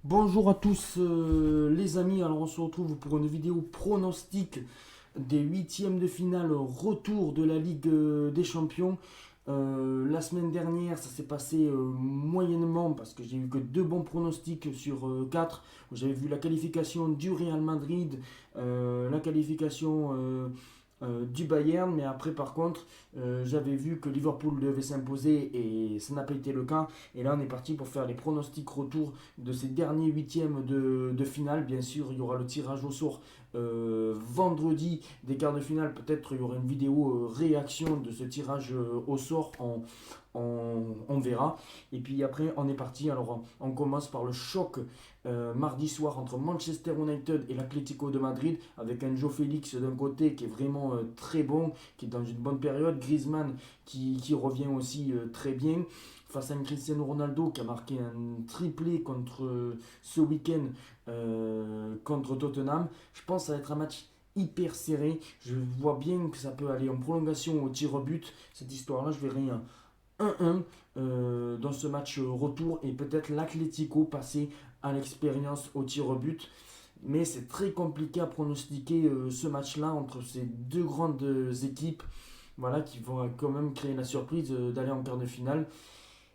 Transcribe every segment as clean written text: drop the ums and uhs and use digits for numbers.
Bonjour à tous les amis, alors on se retrouve pour une vidéo pronostic des huitièmes de finale retour de la Ligue des Champions. La semaine dernière ça s'est passé moyennement parce que j'ai eu que deux bons pronostics sur quatre. J'avais vu la qualification du Real Madrid, la qualification du Bayern, mais après par contre j'avais vu que Liverpool devait s'imposer et ça n'a pas été le cas. Et là on est parti pour faire les pronostics retour de ces derniers huitièmes de finale. Bien sûr il y aura le tirage au sort vendredi des quarts de finale. Peut-être il y aura une vidéo réaction de ce tirage au sort, on verra. Et puis après on est parti, alors on commence par le choc mardi soir entre Manchester United et l'Atlético de Madrid, avec un Joe Félix d'un côté qui est vraiment très bon, qui est dans une bonne période, Griezmann qui revient aussi très bien, face à un Cristiano Ronaldo qui a marqué un triplé contre ce week-end contre Tottenham. Je pense que ça va être un match hyper serré. Je vois bien que ça peut aller en prolongation au tir au but. Cette histoire-là, je verrai un 1-1 dans ce match retour et peut-être l'Atlético passer à l'expérience au tir au but. Mais c'est très compliqué à pronostiquer ce match-là entre ces deux grandes équipes, voilà, qui vont quand même créer la surprise d'aller en quart de finale.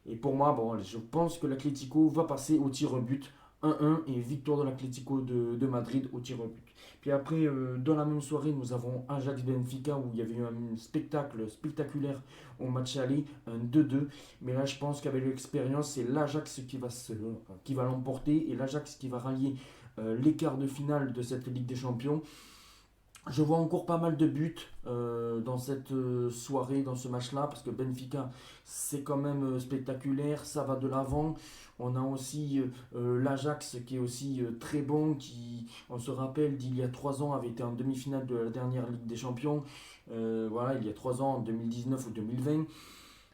Et pour moi, bon, je pense que l'Atlético va passer au tir au but 1-1 et victoire de l'Atlético de Madrid au tir au but. Puis après, dans la même soirée, nous avons Ajax-Benfica où il y avait eu un spectacle spectaculaire au match aller, un 2-2. Mais là, je pense qu'avec l'expérience, c'est l'Ajax qui va l'emporter et l'Ajax qui va rallier les quarts de finale de cette Ligue des Champions. Je vois encore pas mal de buts dans cette soirée, dans ce match-là, parce que Benfica, c'est quand même spectaculaire, ça va de l'avant. On a aussi l'Ajax qui est aussi très bon, qui, on se rappelle, d'il y a 3 ans, avait été en demi-finale de la dernière Ligue des Champions. Voilà, il y a 3 ans, en 2019 ou 2020.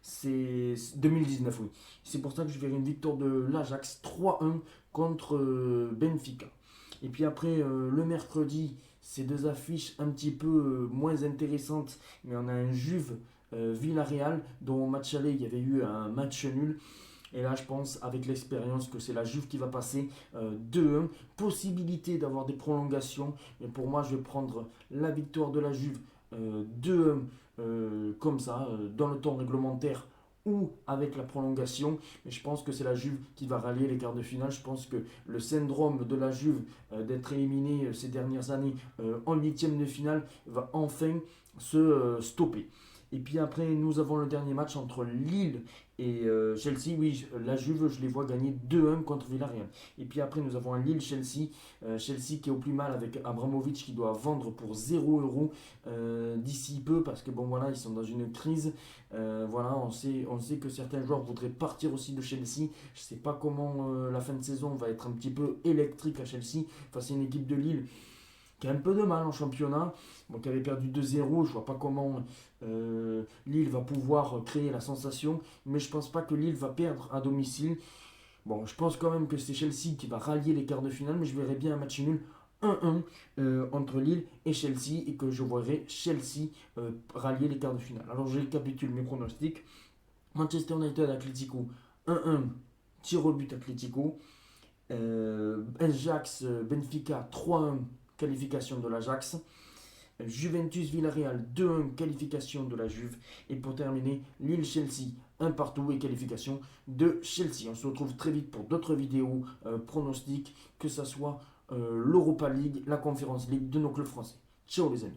C'est 2019, oui. C'est pour ça que je verrai une victoire de l'Ajax 3-1 contre Benfica. Et puis après, le mercredi, ces deux affiches un petit peu moins intéressantes, mais on a un Juve Villarreal, dont au match aller il y avait eu un match nul. Et là, je pense, avec l'expérience, que c'est la Juve qui va passer 2-1. Possibilité d'avoir des prolongations, mais pour moi, je vais prendre la victoire de la Juve 2-1 comme ça, dans le temps réglementaire ou avec la prolongation. Mais je pense que c'est la Juve qui va rallier les quarts de finale. Je pense que le syndrome de la Juve d'être éliminé ces dernières années en huitième de finale va enfin se stopper. Et puis après, nous avons le dernier match entre Lille et Chelsea. Oui, la Juve, je les vois gagner 2-1 contre Villarreal. Et puis après, nous avons un Lille-Chelsea. Chelsea qui est au plus mal avec Abramovic qui doit vendre pour 0 € d'ici peu parce que bon voilà, ils sont dans une crise. Voilà, on sait que certains joueurs voudraient partir aussi de Chelsea. Je ne sais pas comment la fin de saison va être un petit peu électrique à Chelsea face à une équipe de Lille qui a un peu de mal en championnat, bon, qui avait perdu 2-0. Je vois pas comment Lille va pouvoir créer la sensation, mais je pense pas que Lille va perdre à domicile. Bon, je pense quand même que c'est Chelsea qui va rallier les quarts de finale, mais je verrais bien un match nul 1-1 entre Lille et Chelsea, et que je verrais Chelsea rallier les quarts de finale. Alors je récapitule mes pronostics. Manchester United Atlético 1-1, tir au but Atlético. Ajax Benfica 3-1, qualification de l'Ajax. Juventus Villarreal 2-1, qualification de la Juve. Et pour terminer, Lille-Chelsea 1 partout et qualification de Chelsea. On se retrouve très vite pour d'autres vidéos pronostics, que ce soit l'Europa League, la Conference League de nos clubs français. Ciao les amis.